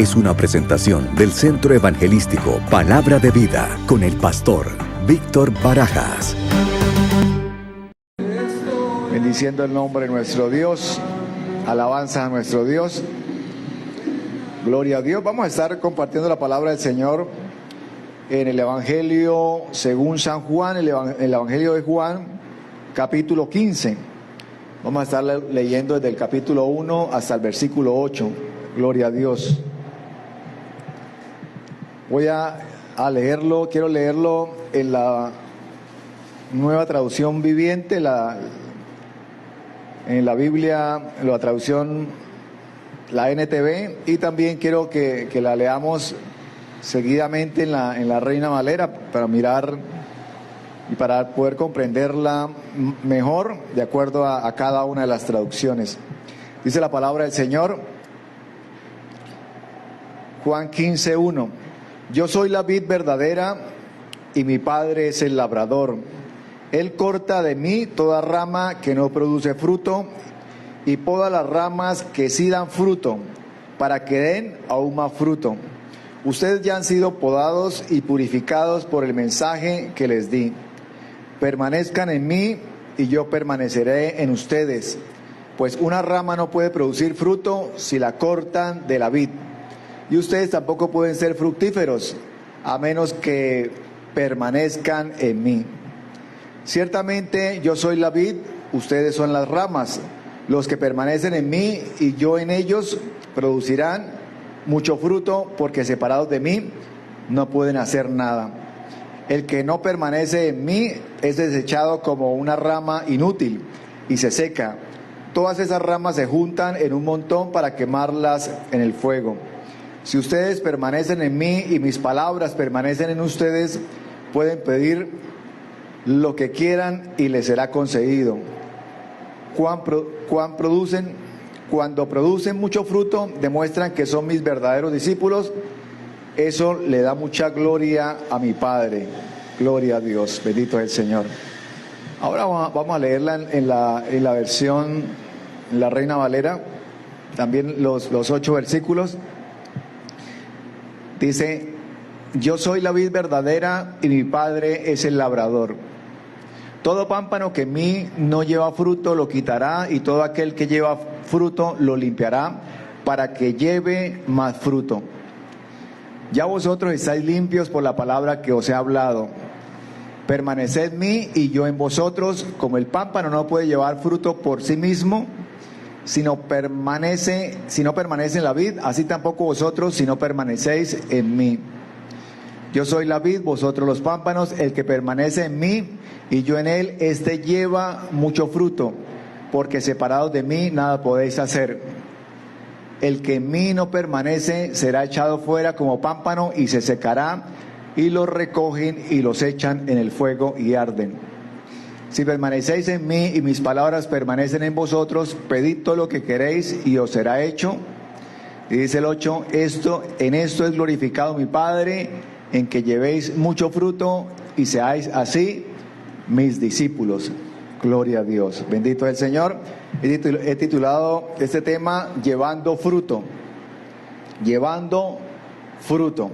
es una presentación del Centro Evangelístico Palabra de Vida con el pastor Víctor Barajas. Bendiciendo el nombre de nuestro Dios, alabanza a nuestro Dios, gloria a Dios. Vamos a estar compartiendo la palabra del Señor en el Evangelio según San Juan, el Evangelio de Juan, capítulo 15. Vamos a estar leyendo desde el capítulo 1 hasta el versículo 8. Gloria a Dios. Voy a leerlo, quiero leerlo en la nueva traducción viviente, en la Biblia, en la traducción, la NTV, y también quiero que la leamos seguidamente en la Reina Valera para mirar y para poder comprenderla mejor de acuerdo a cada una de las traducciones. Dice la palabra del Señor, Juan 15:1: Yo soy la vid verdadera y mi Padre es el labrador. Él corta de mí toda rama que no produce fruto y poda las ramas que sí dan fruto, para que den aún más fruto. Ustedes ya han sido podados y purificados por el mensaje que les di. Permanezcan en mí y yo permaneceré en ustedes, pues una rama no puede producir fruto si la cortan de la vid. Y ustedes tampoco pueden ser fructíferos a menos que permanezcan en mí. Ciertamente yo soy la vid, ustedes son las ramas. Los que permanecen en mí y yo en ellos producirán mucho fruto, porque separados de mí no pueden hacer nada. El que no permanece en mí es desechado como una rama inútil y se seca. Todas esas ramas se juntan en un montón para quemarlas en el fuego. Si ustedes permanecen en mí y mis palabras permanecen en ustedes, pueden pedir lo que quieran y les será concedido. Cuando producen mucho fruto, demuestran que son mis verdaderos discípulos. Eso le da mucha gloria a mi Padre. Gloria a Dios, bendito es el Señor. Ahora vamos a leerla en la versión, en la Reina Valera, también los 8 versículos. Dice: Yo soy la vid verdadera y mi Padre es el labrador. Todo pámpano que en mí no lleva fruto lo quitará, y todo aquel que lleva fruto lo limpiará, para que lleve más fruto. Ya vosotros estáis limpios por la palabra que os he hablado. Permaneced en mí y yo en vosotros. Como el pámpano no puede llevar fruto por sí mismo, si no permanece en la vid, así tampoco vosotros si no permanecéis en mí. Yo soy la vid, vosotros los pámpanos. El que permanece en mí y yo en él, éste lleva mucho fruto, porque separados de mí nada podéis hacer. El que en mí no permanece será echado fuera como pámpano y se secará, y los recogen y los echan en el fuego y arden. Si permanecéis en mí y mis palabras permanecen en vosotros, pedid todo lo que queréis y os será hecho. Y dice el 8, en esto es glorificado mi Padre, en que llevéis mucho fruto y seáis así mis discípulos. Gloria a Dios, bendito es el Señor. He titulado este tema Llevando fruto. Llevando fruto.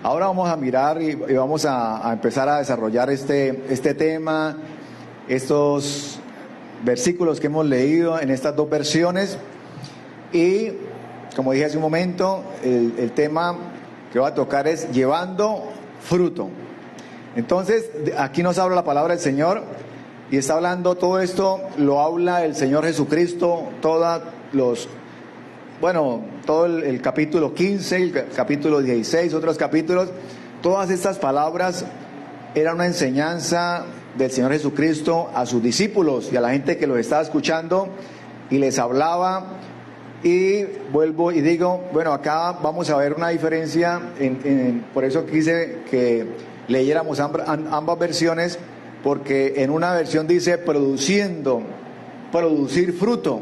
Ahora vamos a mirar y vamos a empezar a desarrollar este tema, estos versículos que hemos leído en estas dos versiones. Y como dije hace un momento, el tema que voy a tocar es Llevando fruto. Entonces, aquí nos habla la palabra del Señor. Y está hablando todo esto, lo habla el Señor Jesucristo, todo el capítulo 15, el capítulo 16, otros capítulos. Todas estas palabras eran una enseñanza del Señor Jesucristo a sus discípulos y a la gente que los estaba escuchando, y les hablaba. Y vuelvo y digo, acá vamos a ver una diferencia, por eso quise que leyéramos ambas versiones, porque en una versión dice producir fruto,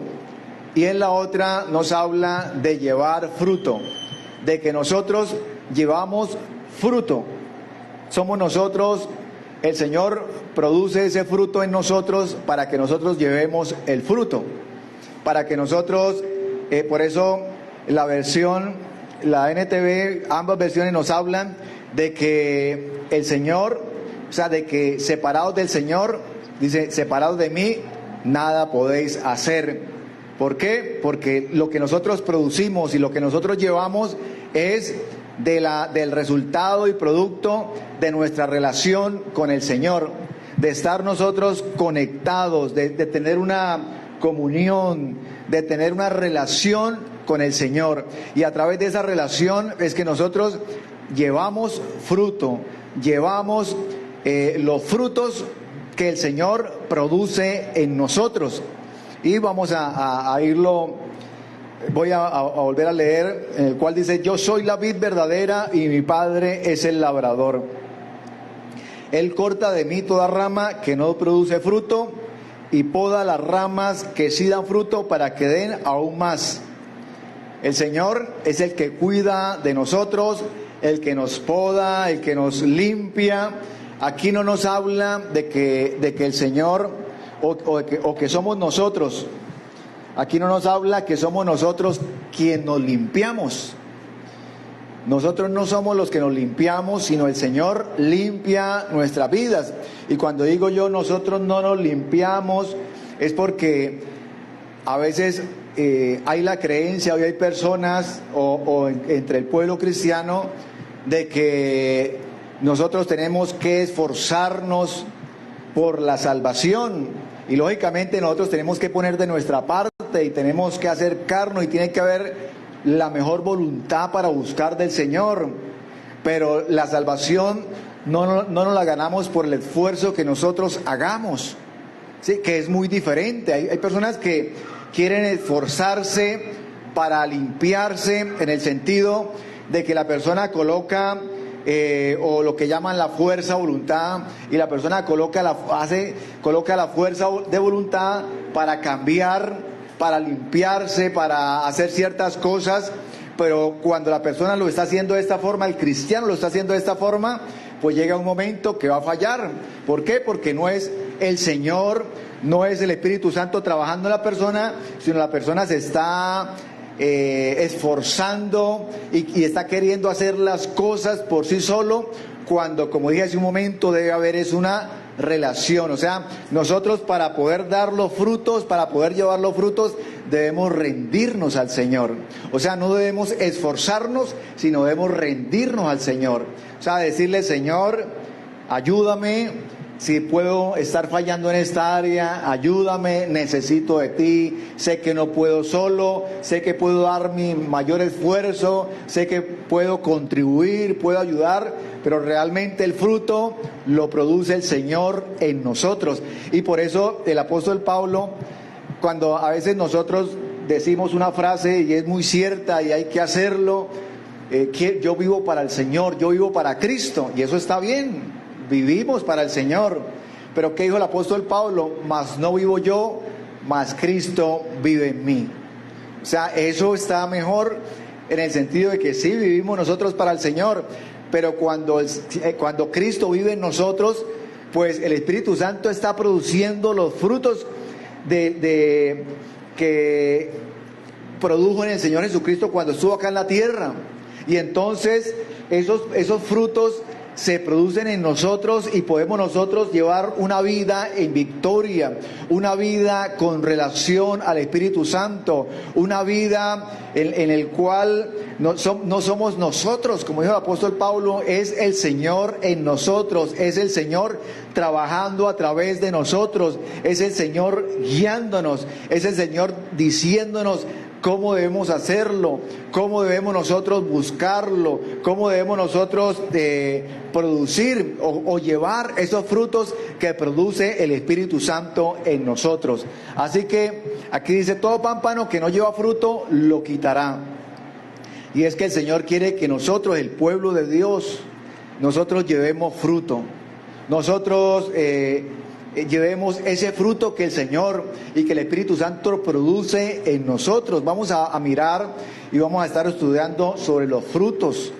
y en la otra nos habla de llevar fruto, de que nosotros llevamos fruto. Somos nosotros, el Señor produce ese fruto en nosotros para que nosotros llevemos el fruto, para que nosotros, por eso la versión la NTV, ambas versiones nos hablan de que el Señor, o sea, de que separados del Señor, dice, separados de mí, nada podéis hacer. ¿Por qué? Porque lo que nosotros producimos y lo que nosotros llevamos es del resultado y producto de nuestra relación con el Señor, de estar nosotros conectados, de tener una comunión, de tener una relación con el Señor. Y a través de esa relación es que nosotros llevamos fruto, llevamos los frutos que el Señor produce en nosotros. Y vamos a irlo, voy a volver a leer, en el cual dice: yo soy la vid verdadera y mi Padre es el labrador. Él corta de mí toda rama que no produce fruto y poda las ramas que sí dan fruto para que den aún más. El Señor es el que cuida de nosotros, el que nos poda, el que nos limpia. Aquí no nos habla de que el Señor o que somos nosotros. Aquí no nos habla que somos nosotros quien nos limpiamos. Nosotros no somos los que nos limpiamos, sino el Señor limpia nuestras vidas. Y cuando digo yo, nosotros no nos limpiamos, es porque a veces hay la creencia, hoy hay personas entre el pueblo cristiano de que nosotros tenemos que esforzarnos por la salvación. Y lógicamente nosotros tenemos que poner de nuestra parte y tenemos que acercarnos y tiene que haber la mejor voluntad para buscar del Señor. Pero la salvación no nos la ganamos por el esfuerzo que nosotros hagamos, ¿sí? Que es muy diferente. Hay personas que quieren esforzarse para limpiarse, en el sentido de que la persona coloca o lo que llaman la fuerza voluntad, y la persona coloca la fuerza de voluntad para cambiar, para limpiarse, para hacer ciertas cosas. Pero cuando la persona lo está haciendo de esta forma, el cristiano lo está haciendo de esta forma, pues llega un momento que va a fallar. ¿Por qué? Porque no es el Señor, no es el Espíritu Santo trabajando en la persona, sino la persona se está esforzando y está queriendo hacer las cosas por sí solo, cuando, como dije hace un momento, debe haber es una relación. O sea, nosotros para poder dar los frutos, para poder llevar los frutos, debemos rendirnos al Señor. O sea, no debemos esforzarnos, sino debemos rendirnos al Señor. O sea, decirle: Señor, ayúdame. Si puedo estar fallando en esta área, ayúdame, necesito de ti, sé que no puedo solo, sé que puedo dar mi mayor esfuerzo, sé que puedo contribuir, puedo ayudar, pero realmente el fruto lo produce el Señor en nosotros. Y por eso el apóstol Pablo, cuando a veces nosotros decimos una frase y es muy cierta y hay que hacerlo, yo vivo para el Señor, yo vivo para Cristo, y eso está bien. Vivimos para el Señor, pero ¿qué dijo el apóstol Pablo? Mas no vivo yo, mas Cristo vive en mí. O sea, eso está mejor en el sentido de que sí, vivimos nosotros para el Señor, pero cuando Cristo vive en nosotros, pues el Espíritu Santo está produciendo los frutos que produjo en el Señor Jesucristo cuando estuvo acá en la tierra. Y entonces esos frutos se producen en nosotros y podemos nosotros llevar una vida en victoria, una vida con relación al Espíritu Santo, una vida en el cual no somos nosotros, como dijo el apóstol Pablo, es el Señor en nosotros, es el Señor trabajando a través de nosotros, es el Señor guiándonos, es el Señor diciéndonos cómo debemos hacerlo, cómo debemos nosotros buscarlo, cómo debemos nosotros producir o llevar esos frutos que produce el Espíritu Santo en nosotros. Así que aquí dice: todo pámpano que no lleva fruto lo quitará. Y es que el Señor quiere que nosotros, el pueblo de Dios, nosotros llevemos fruto. Nosotros llevemos ese fruto que el Señor y que el Espíritu Santo produce en nosotros. Vamos a mirar y vamos a estar estudiando sobre los frutos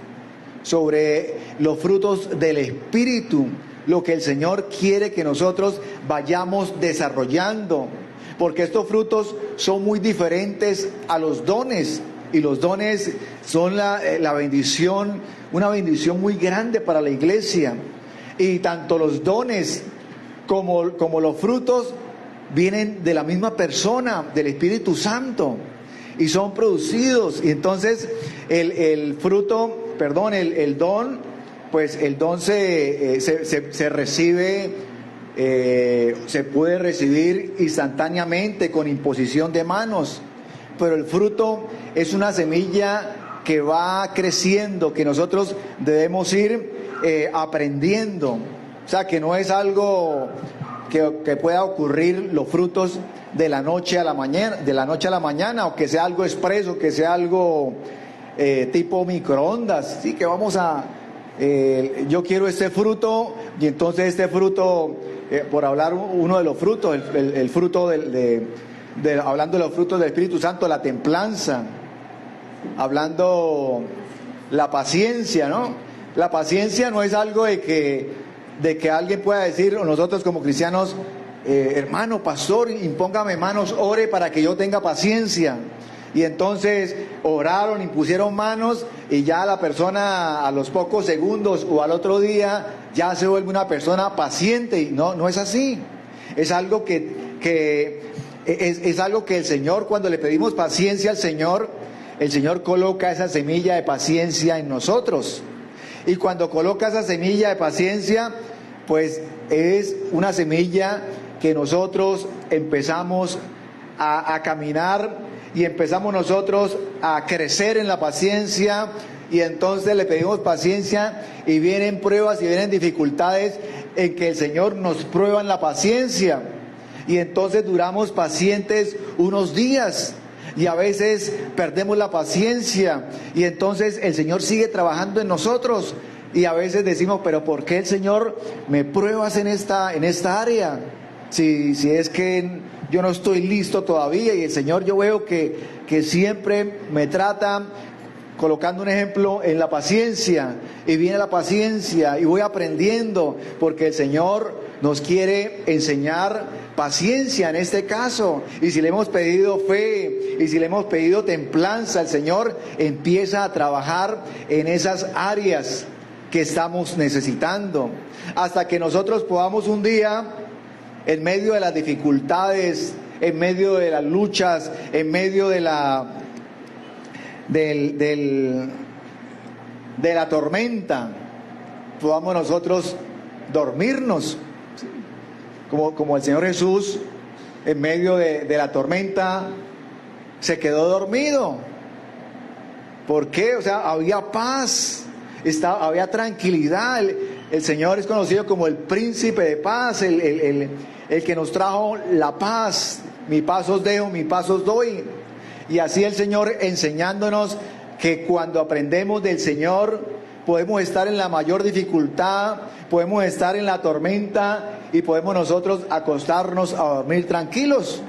del Espíritu, lo que el Señor quiere que nosotros vayamos desarrollando, porque estos frutos son muy diferentes a los dones. Y los dones son la bendición, una bendición muy grande para la iglesia. Y tanto los dones como los frutos vienen de la misma persona, del Espíritu Santo, y son producidos. Y entonces el don, pues el don se recibe, se puede recibir instantáneamente con imposición de manos, pero el fruto es una semilla que va creciendo, que nosotros debemos ir aprendiendo. O sea, que no es algo que pueda ocurrir los frutos de la noche a la mañana, o que sea algo expreso, que sea algo tipo microondas. Sí, que vamos a yo quiero este fruto, y entonces este fruto, por hablar uno de los frutos, el fruto hablando de los frutos del Espíritu Santo, la templanza, hablando la paciencia, ¿no? La paciencia no es algo de que alguien pueda decir, o nosotros como cristianos, hermano, pastor, impóngame manos, ore para que yo tenga paciencia. Y entonces oraron, impusieron manos, y ya la persona a los pocos segundos o al otro día ya se vuelve una persona paciente. Y no es así. Es algo es algo que el Señor, cuando le pedimos paciencia al Señor, el Señor coloca esa semilla de paciencia en nosotros. Y cuando coloca esa semilla de paciencia, pues es una semilla que nosotros empezamos a caminar, y empezamos nosotros a crecer en la paciencia, y entonces le pedimos paciencia, y vienen pruebas y vienen dificultades en que el Señor nos prueba en la paciencia, y entonces duramos pacientes unos días, y a veces perdemos la paciencia, y entonces el Señor sigue trabajando en nosotros, y a veces decimos, pero ¿por qué el Señor me pruebas en esta área? Si es que yo no estoy listo todavía, y el Señor, yo veo que siempre me trata, colocando un ejemplo, en la paciencia, y viene la paciencia y voy aprendiendo, porque el Señor nos quiere enseñar paciencia en este caso. Y si le hemos pedido fe, y si le hemos pedido templanza, el Señor empieza a trabajar en esas áreas que estamos necesitando, hasta que nosotros podamos un día, en medio de las dificultades, en medio de las luchas, en medio de la tormenta, podamos nosotros dormirnos, como el Señor Jesús, en medio de la tormenta, se quedó dormido. ¿Por qué? O sea, había paz, había tranquilidad. El Señor es conocido como el príncipe de paz, el que nos trajo la paz. Mi paz os dejo, mi paz os doy. Y así el Señor enseñándonos que cuando aprendemos del Señor, podemos estar en la mayor dificultad, podemos estar en la tormenta, y podemos nosotros acostarnos a dormir tranquilos,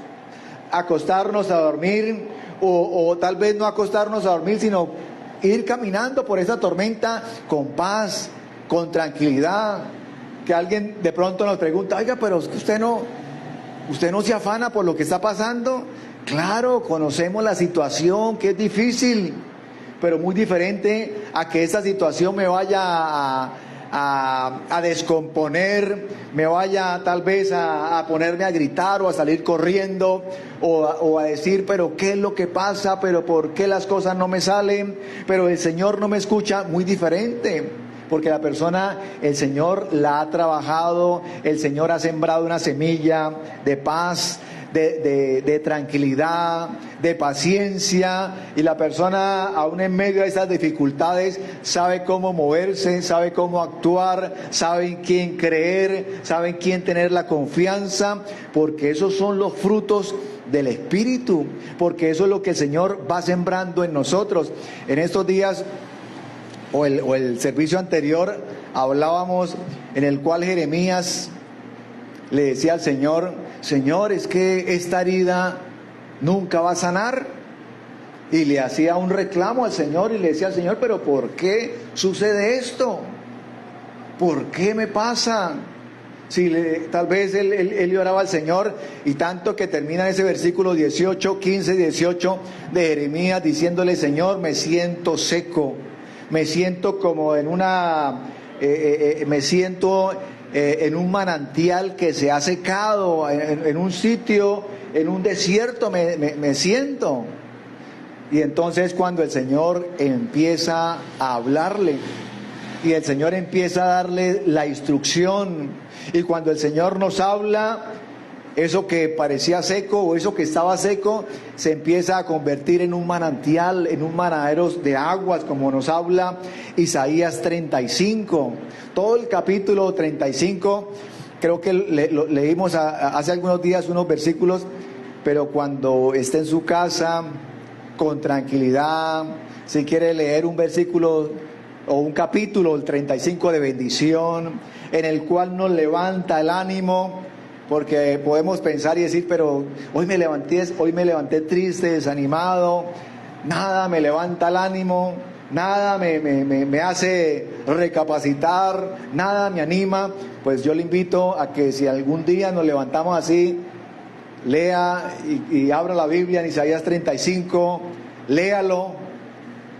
acostarnos a dormir, o tal vez no acostarnos a dormir, sino ir caminando por esa tormenta con paz, con tranquilidad. Que alguien de pronto nos pregunta, oiga, pero usted no se afana por lo que está pasando. Claro, conocemos la situación, que es difícil, pero muy diferente a que esa situación me vaya a descomponer, me vaya tal vez a ponerme a gritar o a salir corriendo, o a decir, pero ¿qué es lo que pasa? ¿Pero por qué las cosas no me salen? ¿Pero el Señor no me escucha? Muy diferente, porque la persona, el Señor la ha trabajado, el Señor ha sembrado una semilla de paz, de tranquilidad, de paciencia, y la persona, aún en medio de esas dificultades, sabe cómo moverse, sabe cómo actuar, sabe en quién creer, sabe en quién tener la confianza, porque esos son los frutos del Espíritu, porque eso es lo que el Señor va sembrando en nosotros. En estos días, o el servicio anterior, hablábamos en el cual Jeremías le decía al Señor, Señor, es que esta herida nunca va a sanar. Y le hacía un reclamo al Señor y le decía al Señor, pero ¿por qué sucede esto? ¿Por qué me pasa? Sí, tal vez él le oraba al Señor, y tanto que termina ese versículo 18, 15, 18 de Jeremías diciéndole: Señor, me siento seco, me siento como en me siento en un manantial que se ha secado, en un sitio, en un desierto me siento. Y entonces cuando el Señor empieza a hablarle, y el Señor empieza a darle la instrucción, y cuando el Señor nos habla, eso que parecía seco o eso que estaba seco se empieza a convertir en un manantial, en un manadero de aguas, como nos habla Isaías 35. Todo el capítulo 35, creo que leímos hace algunos días unos versículos, pero cuando esté en su casa, con tranquilidad, si quiere leer un versículo o un capítulo, el 35 de bendición, en el cual nos levanta el ánimo, porque podemos pensar y decir: pero hoy me levanté triste, desanimado, nada me levanta el ánimo, nada me hace recapacitar, nada me anima. Pues yo le invito a que si algún día nos levantamos así, lea y abra la Biblia en Isaías 35, léalo,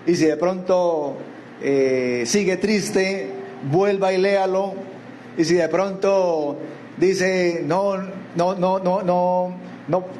y si de pronto sigue triste, vuelva y léalo, y si de pronto dice no,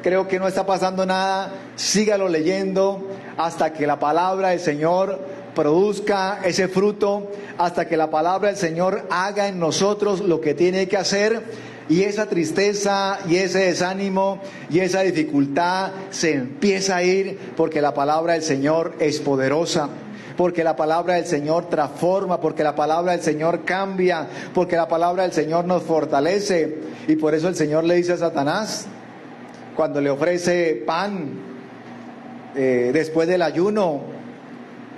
creo que no está pasando nada, sígalo leyendo hasta que la palabra del Señor produzca ese fruto, hasta que la palabra del Señor haga en nosotros lo que tiene que hacer, y esa tristeza y ese desánimo y esa dificultad se empieza a ir, porque la palabra del Señor es poderosa, porque la palabra del Señor transforma, porque la palabra del Señor cambia, porque la palabra del Señor nos fortalece. Y por eso el Señor le dice a Satanás, cuando le ofrece pan después del ayuno,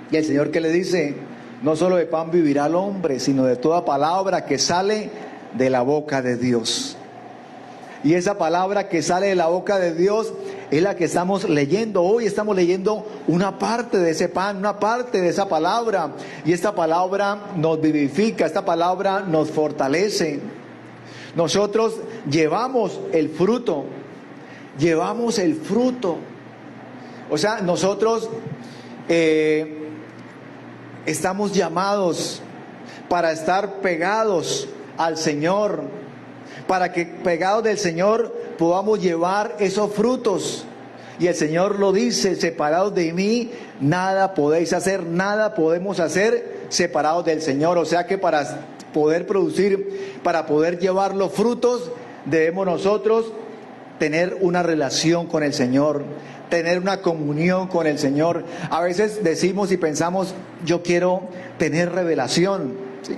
y el Señor, ¿qué le dice? No solo de pan vivirá el hombre, sino de toda palabra que sale de la boca de Dios. Y esa palabra que sale de la boca de Dios es la que estamos leyendo. Hoy estamos leyendo una parte de ese pan, una parte de esa palabra. Y esta palabra nos vivifica, esta palabra nos fortalece. Nosotros llevamos el fruto. O sea, nosotros estamos llamados para estar pegados al Señor, para que pegados del Señor podamos llevar esos frutos. Y el Señor lo dice: separados de mí nada podéis hacer, nada podemos hacer separados del Señor. O sea que para poder producir, para poder llevar los frutos, debemos nosotros tener una relación con el Señor, tener una comunión con el Señor. A veces decimos y pensamos: yo quiero tener revelación, ¿sí?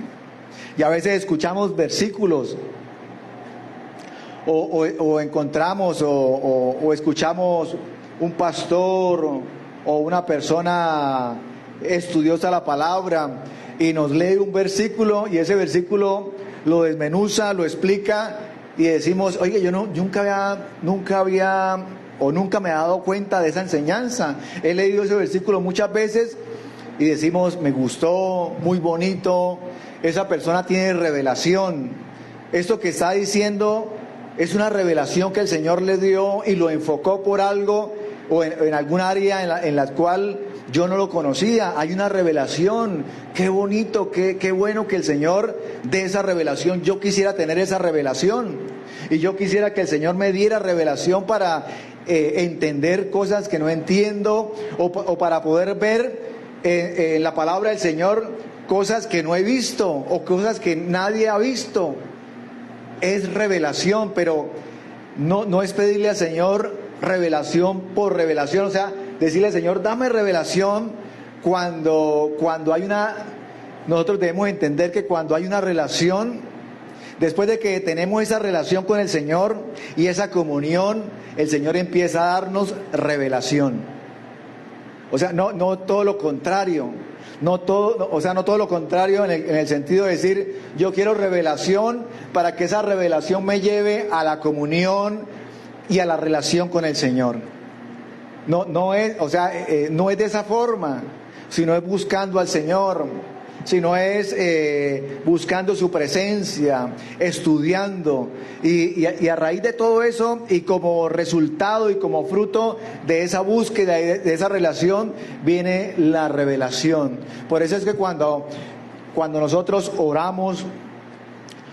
Y a veces escuchamos versículos o encontramos o escuchamos un pastor o una persona estudiosa de la palabra y nos lee un versículo, y ese versículo lo desmenuza, lo explica, y decimos: oye, yo nunca me he dado cuenta de esa enseñanza. He leído ese versículo muchas veces y decimos: me gustó, muy bonito, esa persona tiene revelación. Esto que está diciendo es una revelación que el Señor le dio y lo enfocó por algo o en algún área en la cual yo no lo conocía. Hay una revelación. Qué bonito, qué bueno que el Señor dé esa revelación. Yo quisiera tener esa revelación, y yo quisiera que el Señor me diera revelación para entender cosas que no entiendo, o para poder ver en la palabra del Señor cosas que no he visto o cosas que nadie ha visto. Es revelación, pero no es pedirle al Señor revelación por revelación. O sea, decirle al Señor: dame revelación cuando hay una... Nosotros debemos entender que cuando hay una relación, después de que tenemos esa relación con el Señor y esa comunión, el Señor empieza a darnos revelación. O sea, no todo lo contrario. No todo lo contrario en el sentido de decir: yo quiero revelación para que esa revelación me lleve a la comunión y a la relación con el Señor. No es de esa forma, sino es buscando al Señor, sino es buscando su presencia, estudiando. Y a raíz de todo eso, y como resultado y como fruto de esa búsqueda y de esa relación, viene la revelación. Por eso es que cuando nosotros oramos,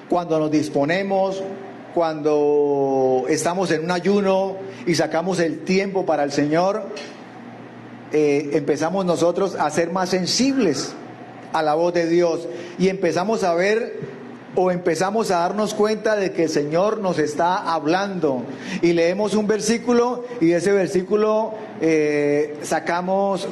cuando nos disponemos, cuando estamos en un ayuno y sacamos el tiempo para el Señor, empezamos nosotros a ser más sensibles a la voz de Dios y empezamos a ver o empezamos a darnos cuenta de que el Señor nos está hablando, y leemos un versículo y de ese versículo sacamos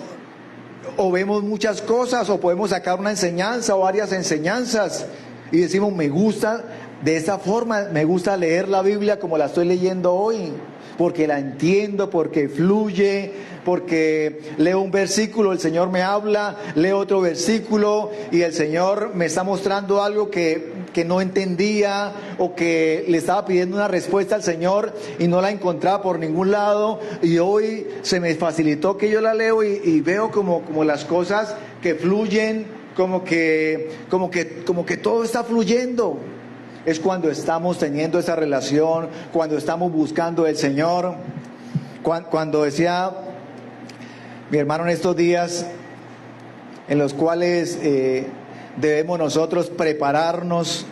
o vemos muchas cosas, o podemos sacar una enseñanza o varias enseñanzas y decimos: me gusta de esta forma, me gusta leer la Biblia como la estoy leyendo hoy, porque la entiendo, porque fluye, porque leo un versículo, el Señor me habla, leo otro versículo y el Señor me está mostrando algo que no entendía, o que le estaba pidiendo una respuesta al Señor y no la encontraba por ningún lado, y hoy se me facilitó que yo la leo y veo como las cosas que fluyen, como que todo está fluyendo. Es cuando estamos teniendo esa relación, cuando estamos buscando el Señor. Cuando decía mi hermano en estos días en los cuales debemos nosotros prepararnos,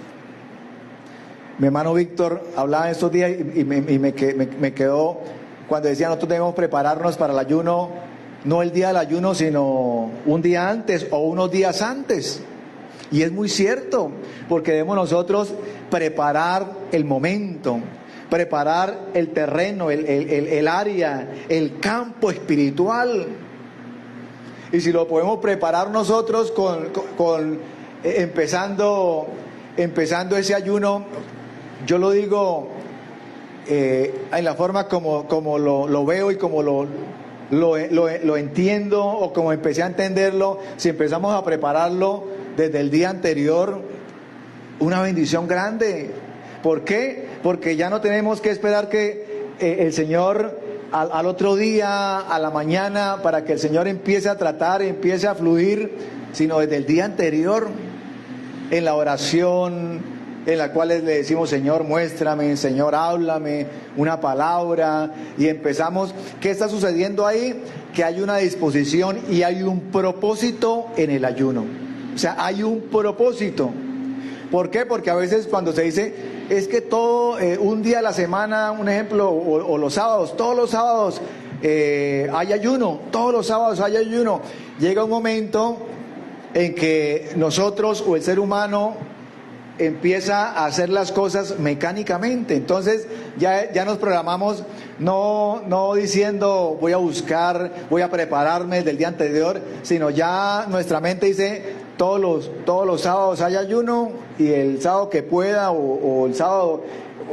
mi hermano Víctor hablaba en estos días y me quedó cuando decía: nosotros debemos prepararnos para el ayuno, no el día del ayuno, sino un día antes o unos días antes. Y es muy cierto, porque debemos nosotros preparar el momento, preparar el terreno, el área, el campo espiritual. Y si lo podemos preparar nosotros empezando ese ayuno, yo lo digo en la forma como lo veo y como lo entiendo, o como empecé a entenderlo. Si empezamos a prepararlo desde el día anterior, una bendición grande. ¿Por qué? Porque ya no tenemos que esperar que el Señor al otro día, a la mañana, para que el Señor empiece a tratar, empiece a fluir, sino desde el día anterior, en la oración, en la cual le decimos: Señor, muéstrame, Señor, háblame, una palabra, y empezamos. ¿Qué está sucediendo ahí? Que hay una disposición y hay un propósito en el ayuno. O sea, hay un propósito. ¿Por qué? Porque a veces cuando se dice: es que todo, un día a la semana, un ejemplo, o los sábados, todos los sábados hay ayuno, todos los sábados hay ayuno. Llega un momento en que nosotros, o el ser humano, empieza a hacer las cosas mecánicamente. Entonces ya nos programamos, no diciendo: voy a buscar, voy a prepararme desde el día anterior, sino ya nuestra mente dice: todos los sábados hay ayuno, y el sábado que pueda, o el sábado,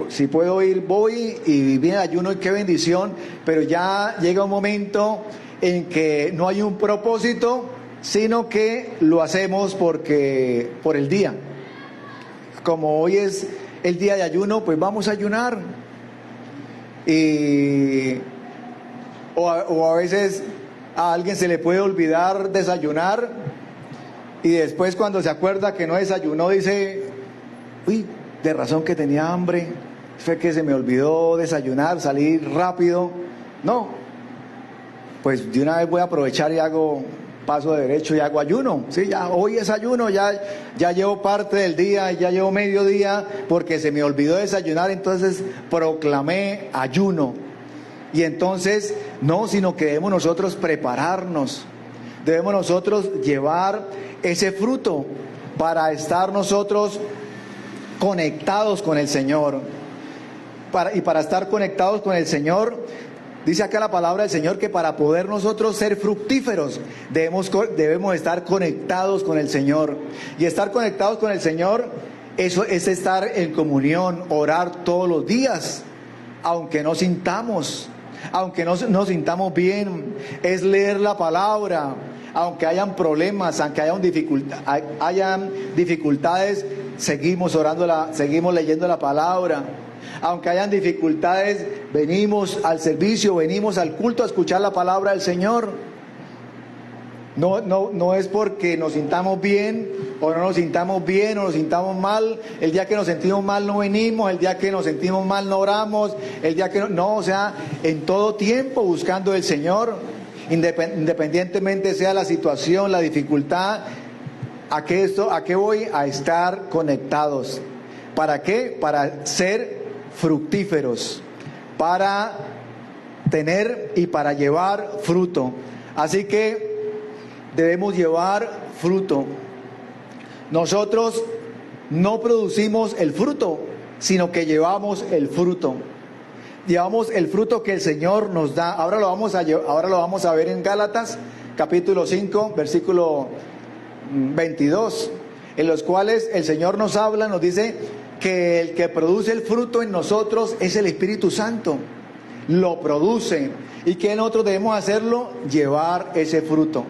si puedo ir, voy, y viene ayuno, y qué bendición. Pero ya llega un momento en que no hay un propósito, sino que lo hacemos por el día. Como hoy es el día de ayuno, pues vamos a ayunar. O a veces a alguien se le puede olvidar desayunar, y después, cuando se acuerda que no desayunó, dice: uy, de razón que tenía hambre, fue que se me olvidó desayunar, salir rápido. No, pues de una vez voy a aprovechar y hago paso de derecho y hago ayuno. Sí, ya hoy es ayuno, ya llevo parte del día, ya llevo medio día, porque se me olvidó desayunar, entonces proclamé ayuno. Y entonces, no, sino que debemos nosotros prepararnos, debemos nosotros llevar ese fruto para estar nosotros conectados con el Señor. Para estar conectados con el Señor, dice acá la palabra del Señor que para poder nosotros ser fructíferos debemos estar conectados con el Señor. Y estar conectados con el Señor, eso es estar en comunión, orar todos los días, aunque no sintamos bien, es leer la palabra, aunque hayan problemas, aunque hayan dificultades, seguimos orando, seguimos leyendo la palabra. Aunque hayan dificultades, venimos al servicio, venimos al culto a escuchar la palabra del Señor. No es porque nos sintamos bien o no nos sintamos bien o nos sintamos mal. El día que nos sentimos mal no venimos, el día que nos sentimos mal no oramos, el día que no, o sea, en todo tiempo buscando el Señor, independientemente sea la situación, la dificultad. ¿A qué voy? A estar conectados. ¿Para qué? Para ser fructíferos, para tener y para llevar fruto. Así que debemos llevar fruto. Nosotros no producimos el fruto, sino que llevamos el fruto. Llevamos el fruto que el Señor nos da. Ahora lo vamos a ver en Gálatas, capítulo 5, versículo 22, en los cuales el Señor nos habla, nos dice que el que produce el fruto en nosotros es el Espíritu Santo. Lo produce. ¿Y qué nosotros debemos hacerlo? Llevar ese fruto.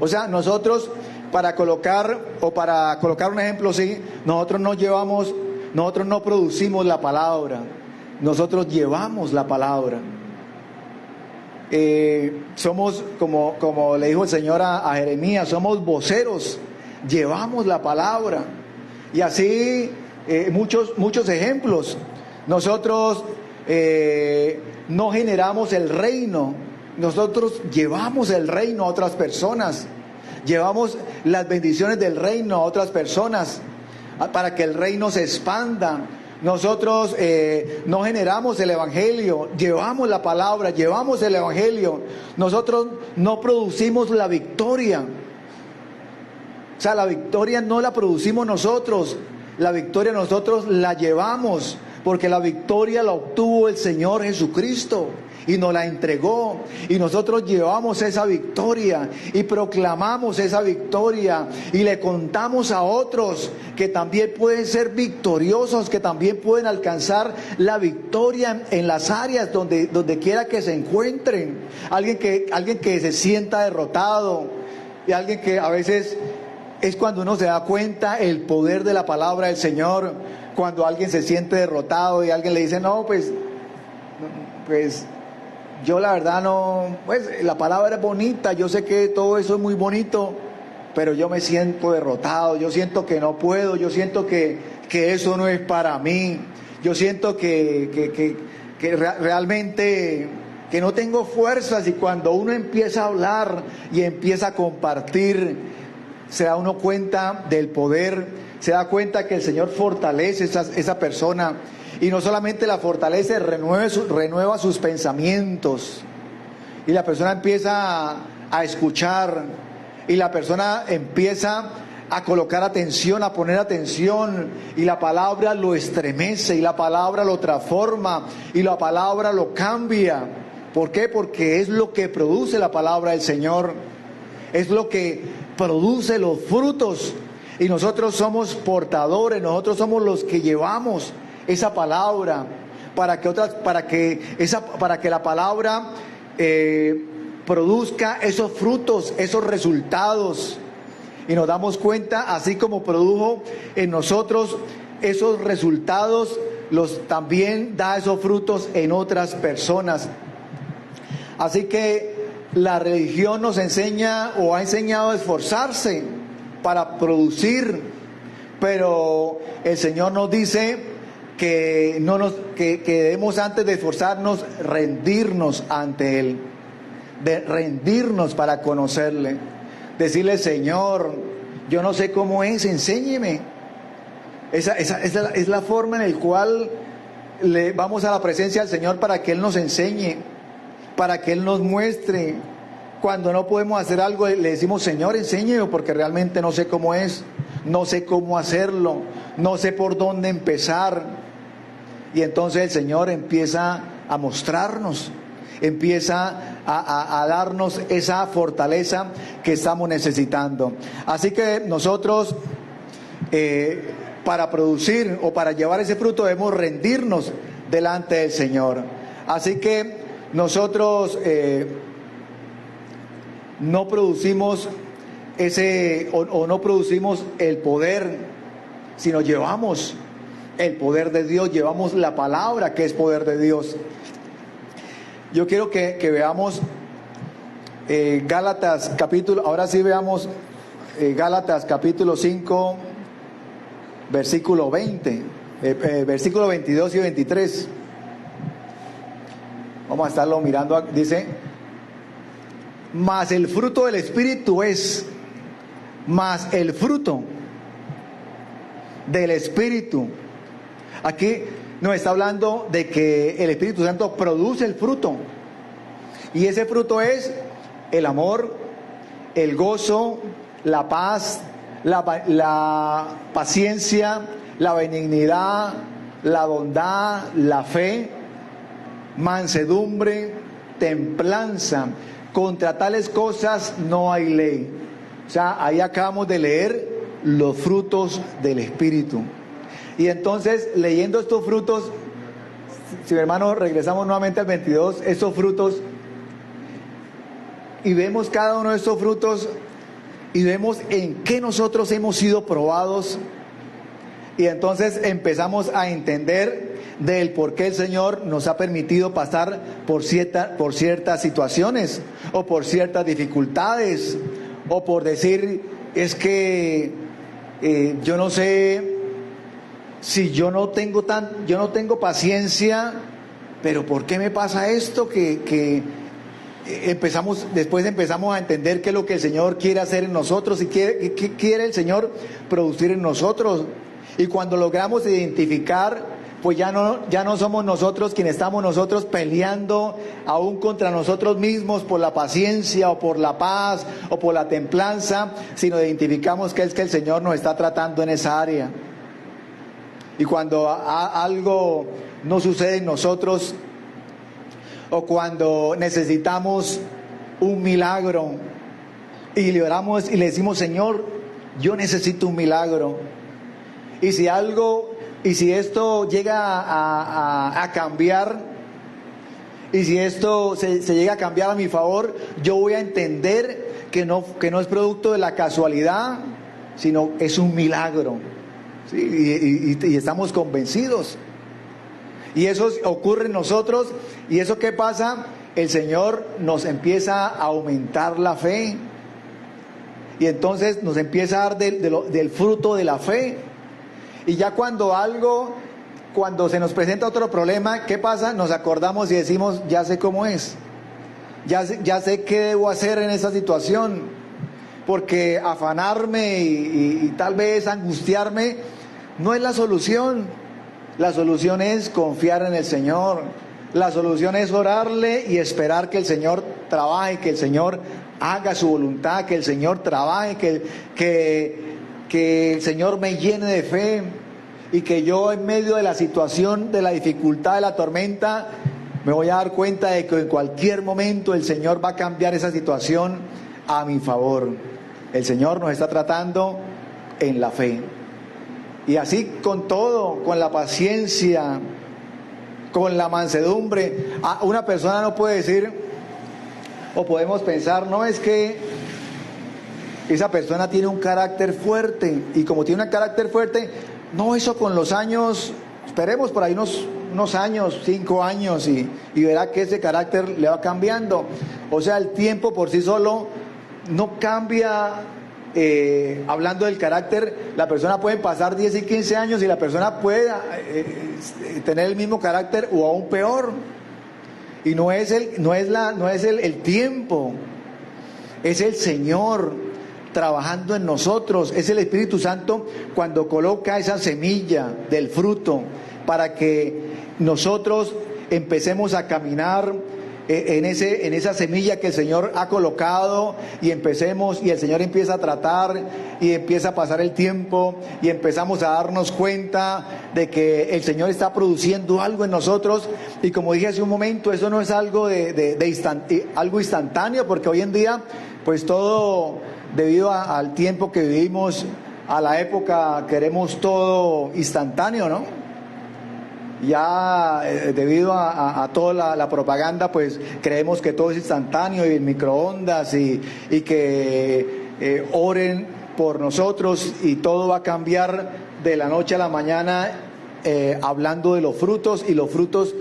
O sea, nosotros, para colocar un ejemplo, sí, nosotros no producimos la palabra, nosotros llevamos la palabra. Somos, como le dijo el Señor a Jeremías, somos voceros, llevamos la palabra. Y así muchos ejemplos. Nosotros no generamos el reino, nosotros llevamos el reino a otras personas, llevamos las bendiciones del reino a otras personas para que el reino se expanda. Nosotros no generamos el evangelio, llevamos la palabra, llevamos el evangelio. Nosotros no producimos la victoria. O sea, la victoria no la producimos nosotros, la victoria nosotros la llevamos, porque la victoria la obtuvo el Señor Jesucristo y nos la entregó, y nosotros llevamos esa victoria y proclamamos esa victoria y le contamos a otros que también pueden ser victoriosos, que también pueden alcanzar la victoria en las áreas donde quiera que se encuentren. Alguien que se sienta derrotado, y alguien que a veces es cuando uno se da cuenta el poder de la palabra del Señor, cuando alguien se siente derrotado y alguien le dice, no, pues yo la verdad no, pues la palabra es bonita, yo sé que todo eso es muy bonito, pero yo me siento derrotado, yo siento que no puedo, yo siento que eso no es para mí, yo siento que realmente que no tengo fuerzas. Y cuando uno empieza a hablar y empieza a compartir, se da uno cuenta del poder, se da cuenta que el Señor fortalece esa persona. Y no solamente la fortalece, renueva sus pensamientos. Y la persona empieza a escuchar. Y la persona empieza a colocar atención, a poner atención. Y la palabra lo estremece, y la palabra lo transforma, y la palabra lo cambia. ¿Por qué? Porque es lo que produce la palabra del Señor. Es lo que produce los frutos. Y nosotros somos portadores, nosotros somos los que llevamos esa palabra para que la palabra produzca esos frutos, esos resultados. Y nos damos cuenta, así como produjo en nosotros esos resultados, también da esos frutos en otras personas. Así que la religión nos enseña o ha enseñado a esforzarse para producir, pero el Señor nos dice que debemos, antes de esforzarnos, rendirnos ante Él, de rendirnos para conocerle, decirle, Señor, yo no sé cómo es, enséñeme. Esa es la forma en la cual le vamos a la presencia del Señor, para que Él nos enseñe, para que Él nos muestre. Cuando no podemos hacer algo, le decimos, Señor, enséñeme, porque realmente no sé cómo es, no sé cómo hacerlo, no sé por dónde empezar. Y entonces el Señor empieza a mostrarnos, empieza a darnos esa fortaleza que estamos necesitando. Así que nosotros, para producir o para llevar ese fruto, debemos rendirnos delante del Señor. Así que nosotros no producimos no producimos el poder, sino llevamos el poder de Dios, llevamos la palabra, que es poder de Dios. Yo quiero que veamos Gálatas capítulo, ahora sí veamos Gálatas capítulo 5, versículo 20, versículo 22 y 23. Vamos a estarlo mirando, dice, mas el fruto del Espíritu es, mas el fruto del Espíritu. Aquí nos está hablando de que el Espíritu Santo produce el fruto. Y ese fruto es el amor, el gozo, la paz, la paciencia, la benignidad, la bondad, la fe, mansedumbre, templanza. Contra tales cosas no hay ley. O sea, ahí acabamos de leer los frutos del Espíritu. Y entonces, leyendo estos frutos, si mi hermano, regresamos nuevamente al 22, estos frutos, y vemos cada uno de estos frutos, y vemos en qué nosotros hemos sido probados, y entonces empezamos a entender del por qué el Señor nos ha permitido pasar por ciertas situaciones, o por ciertas dificultades, o por decir, es que yo no sé si yo no tengo paciencia, pero ¿por qué me pasa esto? Después empezamos a entender qué es lo que el Señor quiere hacer en nosotros y qué quiere el Señor producir en nosotros. Y cuando logramos identificar, pues ya no somos nosotros quienes estamos nosotros peleando aún contra nosotros mismos por la paciencia o por la paz o por la templanza, sino identificamos que es que el Señor nos está tratando en esa área. Y cuando algo no sucede en nosotros, o cuando necesitamos un milagro, y le oramos y le decimos, Señor, yo necesito un milagro. Y si esto llega a cambiar, y si esto se llega a cambiar a mi favor, yo voy a entender que no es producto de la casualidad, sino es un milagro. Sí, y estamos convencidos. Y eso ocurre en nosotros. ¿Y eso qué pasa? El Señor nos empieza a aumentar la fe. Y entonces nos empieza a dar del fruto de la fe. Y ya cuando se nos presenta otro problema, ¿qué pasa? Nos acordamos y decimos, ya sé cómo es. Ya sé qué debo hacer en esa situación. Porque afanarme y tal vez angustiarme no es la solución. La solución es confiar en el Señor. La solución es orarle y esperar que el Señor trabaje, que el Señor haga su voluntad, que el Señor trabaje, que el Señor me llene de fe, y que yo en medio de la situación, de la dificultad, de la tormenta, me voy a dar cuenta de que en cualquier momento el Señor va a cambiar esa situación a mi favor. El Señor nos está tratando en la fe. Y así con todo, con la paciencia, con la mansedumbre. Una persona no puede decir, o podemos pensar, no, es que esa persona tiene un carácter fuerte, y como tiene un carácter fuerte, no, eso con los años, esperemos por ahí unos años, 5 años, y verá que ese carácter le va cambiando. O sea, el tiempo por sí solo no cambia. Hablando del carácter, la persona puede pasar 10 y 15 años y la persona puede tener el mismo carácter o aún peor. Y no es el tiempo, es el Señor trabajando en nosotros, es el Espíritu Santo cuando coloca esa semilla del fruto para que nosotros empecemos a caminar en esa semilla que el Señor ha colocado, y el Señor empieza a tratar y empieza a pasar el tiempo y empezamos a darnos cuenta de que el Señor está produciendo algo en nosotros. Y como dije hace un momento, eso no es algo algo instantáneo, porque hoy en día pues todo, debido al tiempo que vivimos, a la época, queremos todo instantáneo, ¿no? Ya debido a toda la propaganda, pues creemos que todo es instantáneo y en microondas, y que oren por nosotros y todo va a cambiar de la noche a la mañana, hablando de los frutos. Y los frutos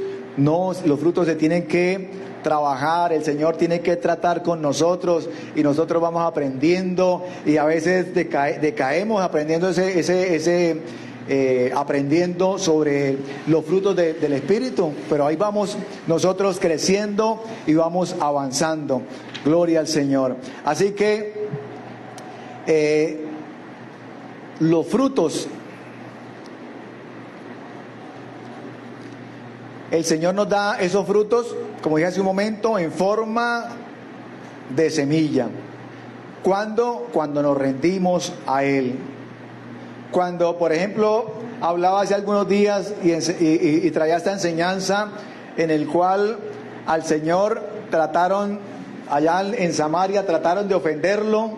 se tienen que trabajar, el Señor tiene que tratar con nosotros y nosotros vamos aprendiendo y a veces decaemos aprendiendo aprendiendo sobre los frutos del Espíritu, pero ahí vamos nosotros creciendo y vamos avanzando. Gloria al Señor. Así que los frutos, el Señor nos da esos frutos, como dije hace un momento, en forma de semilla. ¿Cuándo? Cuando nos rendimos a Él. Cuando, por ejemplo, hablaba hace algunos días y traía esta enseñanza en el cual al Señor trataron, allá en Samaria, trataron de ofenderlo,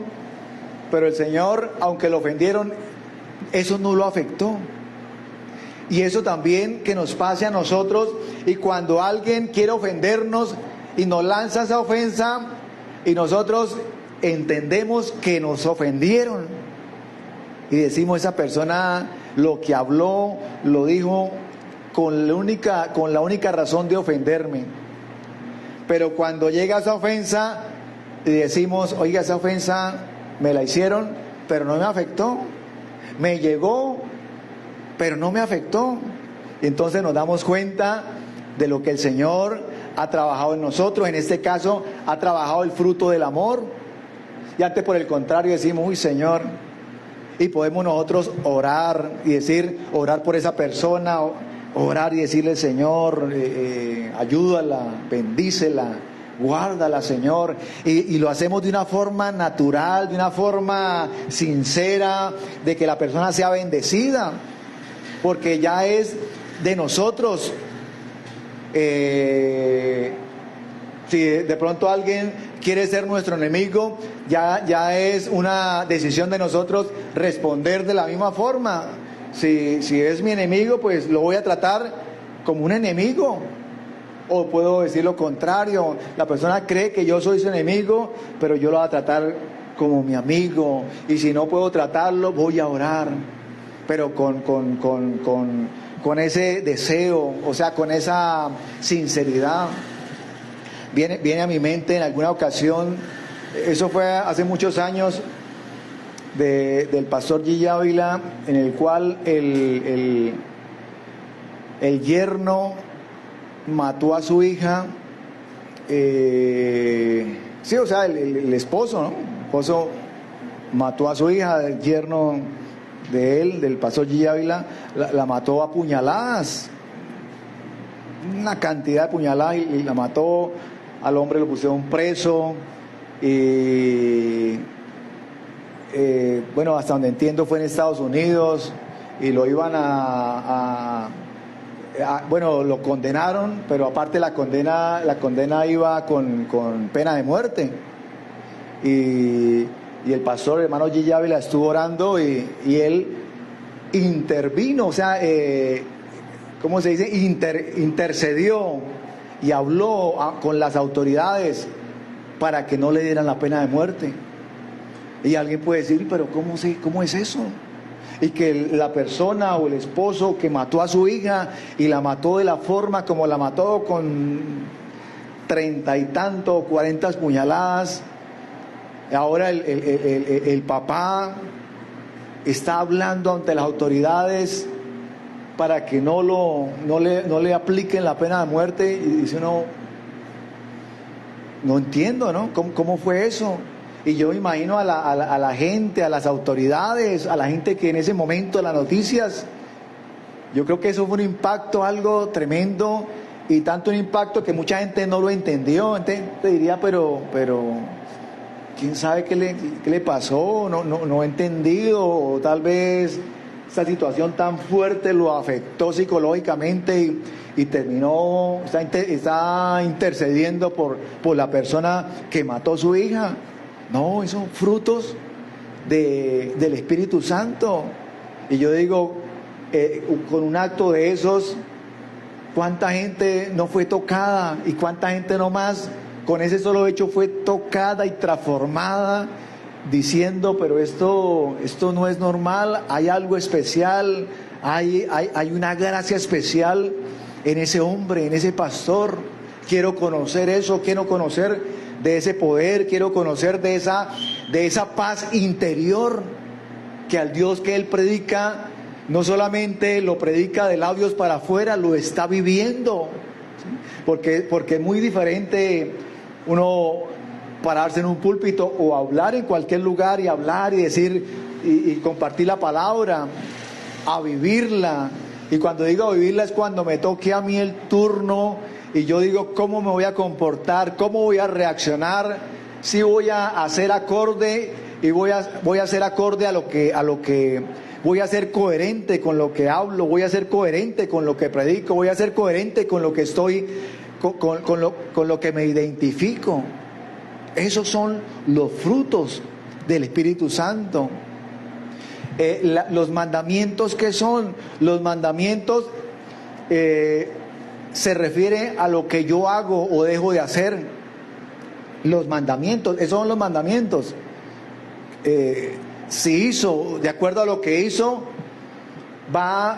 pero el Señor, aunque lo ofendieron, eso no lo afectó. Y eso también que nos pase a nosotros, y cuando alguien quiere ofendernos y nos lanza esa ofensa y nosotros entendemos que nos ofendieron y decimos, esa persona lo que habló lo dijo con la única razón de ofenderme. Pero cuando llega esa ofensa y decimos, oiga, esa ofensa me la hicieron, pero no me afectó, me llegó, pero no me afectó. Y entonces nos damos cuenta de lo que el Señor ha trabajado en nosotros. En este caso ha trabajado el fruto del amor, y antes por el contrario decimos, uy, Señor, y podemos nosotros orar y decir, orar por esa persona, orar y decirle, Señor, ayúdala, bendícela, guárdala, Señor, y lo hacemos de una forma natural, de una forma sincera, de que la persona sea bendecida, porque ya es de nosotros. Si de pronto alguien quiere ser nuestro enemigo, ya es una decisión de nosotros responder de la misma forma. Si es mi enemigo, pues lo voy a tratar como un enemigo. O puedo decir lo contrario, la persona cree que yo soy su enemigo, pero yo lo voy a tratar como mi amigo, y si no puedo tratarlo, voy a orar, pero con ese deseo, o sea, con esa sinceridad. Viene a mi mente en alguna ocasión, eso fue hace muchos años, del pastor Gigi Ávila, en el cual el yerno mató a su hija, sí, o sea, el esposo, ¿no? El esposo mató a su hija, el yerno de él, del pastor Gigi Ávila, la mató a puñaladas, una cantidad de puñaladas, y la mató. Al hombre lo pusieron preso, y bueno, hasta donde entiendo fue en Estados Unidos, y lo iban bueno, lo condenaron, pero aparte la condena iba con pena de muerte, y el pastor, hermano Gigi Ávila, estuvo orando, y él intervino, o sea, ¿cómo se dice? Intercedió y habló con las autoridades para que no le dieran la pena de muerte. Y alguien puede decir, pero ¿cómo es eso? Y que la persona o el esposo que mató a su hija, y la mató de la forma como la mató, con 30 y tanto, 40 puñaladas, ahora el papá está hablando ante las autoridades para que no le apliquen la pena de muerte, y dice uno, no entiendo, ¿no? ¿Cómo fue eso? Y yo me imagino a la gente, a las autoridades, a la gente que en ese momento, las noticias, yo creo que eso fue un impacto, algo tremendo, y tanto un impacto que mucha gente no lo entendió. Entonces te diría, pero quién sabe qué le pasó, no he entendido, o tal vez esta situación tan fuerte lo afectó psicológicamente, y terminó, está intercediendo por la persona que mató a su hija. No, esos son frutos del Espíritu Santo. Y yo digo, con un acto de esos, ¿cuánta gente no fue tocada? ¿Y cuánta gente no más con ese solo hecho fue tocada y transformada, diciendo, pero esto no es normal, hay algo especial, hay una gracia especial en ese hombre, en ese pastor, quiero conocer eso, quiero conocer de ese poder, quiero conocer de esa paz interior, que al Dios que Él predica, no solamente lo predica de labios para afuera, lo está viviendo. ¿Sí? Porque es muy diferente uno pararse en un púlpito o hablar en cualquier lugar y hablar y decir y compartir la palabra, a vivirla. Y cuando digo vivirla es cuando me toque a mí el turno y yo digo cómo me voy a comportar, cómo voy a reaccionar, si voy a hacer acorde y voy a ser acorde a lo que voy a ser coherente con lo que hablo, voy a ser coherente con lo que predico, voy a ser coherente con lo que estoy, con lo que me identifico. Esos son los frutos del Espíritu Santo. Los mandamientos, ¿qué son? Los mandamientos se refiere a lo que yo hago o dejo de hacer. Los mandamientos, esos son los mandamientos. Si hizo de acuerdo a lo que hizo,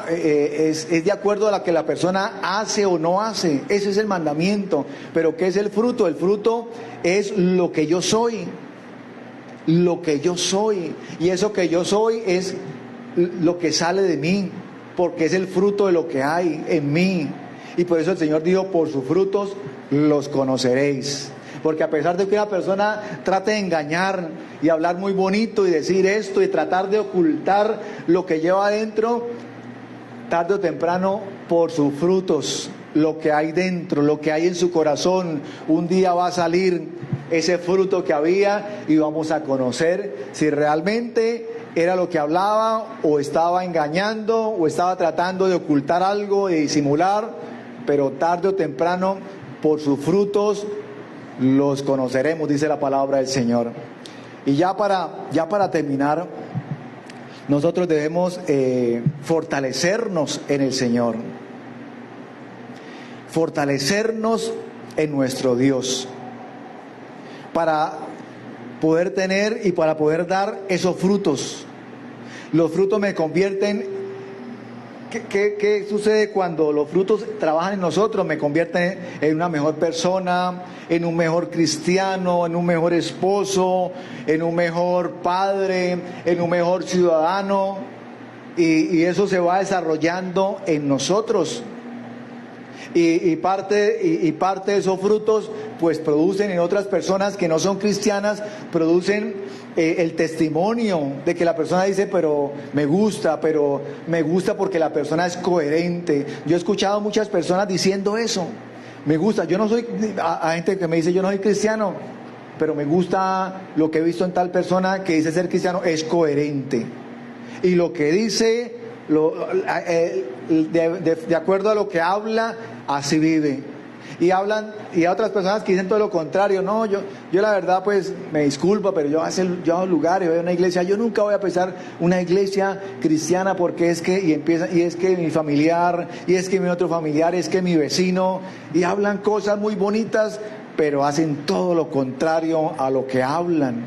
es de acuerdo a lo que la persona hace o no hace. Ese es el mandamiento. Pero ¿qué es el fruto? El fruto es lo que yo soy. Lo que yo soy. Y eso que yo soy es lo que sale de mí, porque es el fruto de lo que hay en mí. Y por eso el Señor dijo, por sus frutos los conoceréis. Porque a pesar de que una persona trate de engañar y hablar muy bonito y decir esto y tratar de ocultar lo que lleva adentro, tarde o temprano, por sus frutos, lo que hay dentro, lo que hay en su corazón, un día va a salir ese fruto que había y vamos a conocer si realmente era lo que hablaba o estaba engañando o estaba tratando de ocultar algo, de disimular. Pero tarde o temprano, por sus frutos los conoceremos, dice la palabra del Señor. Y ya para terminar, nosotros debemos fortalecernos en el Señor, fortalecernos en nuestro Dios, para poder tener y para poder dar esos frutos. Los frutos me convierten. ¿Qué sucede cuando los frutos trabajan en nosotros? Me convierten en una mejor persona, en un mejor cristiano, en un mejor esposo, en un mejor padre, en un mejor ciudadano. Y eso se va desarrollando en nosotros. Y parte de esos frutos pues producen en otras personas que no son cristianas, producen el testimonio de que la persona dice, pero me gusta porque la persona es coherente. Yo he escuchado muchas personas diciendo eso, me gusta, yo no soy, a gente que me dice yo no soy cristiano, pero me gusta lo que he visto en tal persona que dice ser cristiano, es coherente. Y lo que dice, de acuerdo a lo que habla, así vive. Y a otras personas que dicen todo lo contrario. No, yo la verdad pues me disculpa, pero yo a lugares, voy a una iglesia, yo nunca voy a pensar una iglesia cristiana porque es que, y es que mi familiar, y es que mi otro familiar, es que mi vecino, y hablan cosas muy bonitas, pero hacen todo lo contrario a lo que hablan.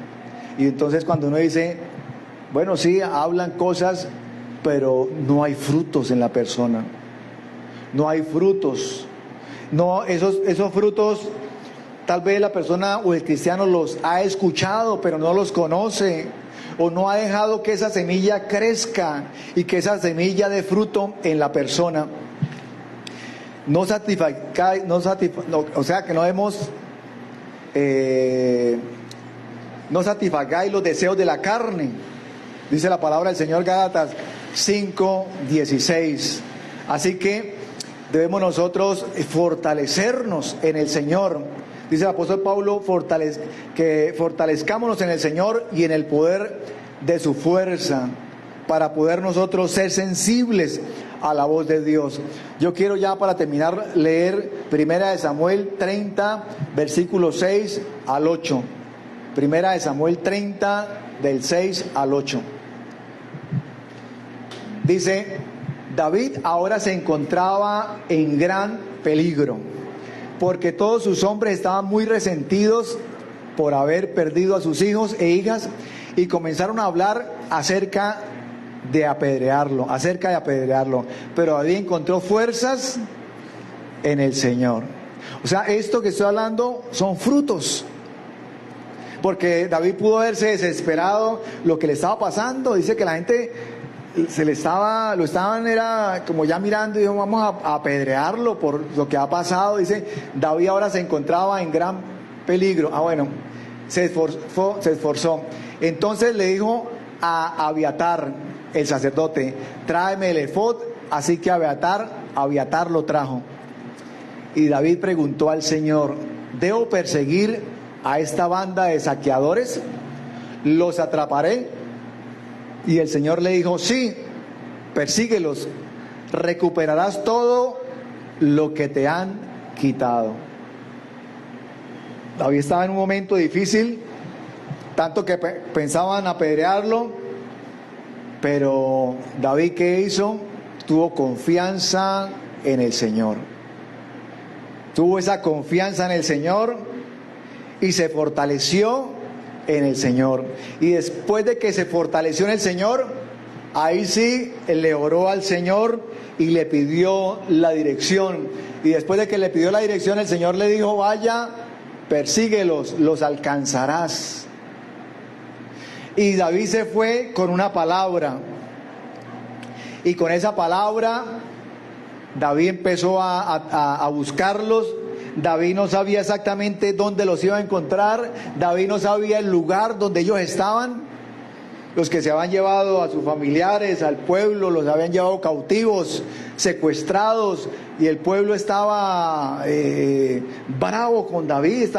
Y entonces cuando uno dice, bueno, sí, hablan cosas, pero no hay frutos en la persona. No hay frutos. No, esos frutos, tal vez la persona o el cristiano los ha escuchado, pero no los conoce, o no ha dejado que esa semilla crezca y que esa semilla dé fruto en la persona. O sea, que no debemos, no satisfagáis los deseos de la carne, dice la palabra del Señor, Gálatas 5:16. Así que debemos nosotros fortalecernos en el Señor. Dice el apóstol Pablo, que fortalezcámonos en el Señor y en el poder de su fuerza, para poder nosotros ser sensibles a la voz de Dios. Yo quiero ya para terminar leer 1 Samuel 30, versículos 6 al 8. 1 Samuel 30, del 6 al 8. Dice: David ahora se encontraba en gran peligro, porque todos sus hombres estaban muy resentidos por haber perdido a sus hijos e hijas, y comenzaron a hablar acerca de apedrearlo. Pero David encontró fuerzas en el Señor. O sea, esto que estoy hablando son frutos. Porque David pudo haberse desesperado lo que le estaba pasando. Dice que la gente lo estaban era como ya mirando y dijo, vamos a apedrearlo por lo que ha pasado. Dice, David ahora se encontraba en gran peligro. Bueno, se esforzó. Entonces le dijo a Abiatar, el sacerdote, tráeme el efod. Así que Abiatar lo trajo. Y David preguntó al Señor, ¿debo perseguir a esta banda de saqueadores? ¿Los atraparé? Y el Señor le dijo, sí, persíguelos, recuperarás todo lo que te han quitado. David estaba en un momento difícil, tanto que pensaban apedrearlo, pero David, ¿qué hizo? Tuvo confianza en el Señor. Tuvo esa confianza en el Señor y se fortaleció en el Señor. Y después de que se fortaleció en el Señor, ahí sí le oró al Señor y le pidió la dirección. Y después de que le pidió la dirección, el Señor le dijo, vaya, persíguelos, los alcanzarás. Y David se fue con una palabra. Y con esa palabra, David empezó a buscarlos. David no sabía exactamente dónde los iba a encontrar. David no sabía el lugar donde ellos estaban. Los que se habían llevado a sus familiares, al pueblo, los habían llevado cautivos, secuestrados, y el pueblo estaba bravo con David,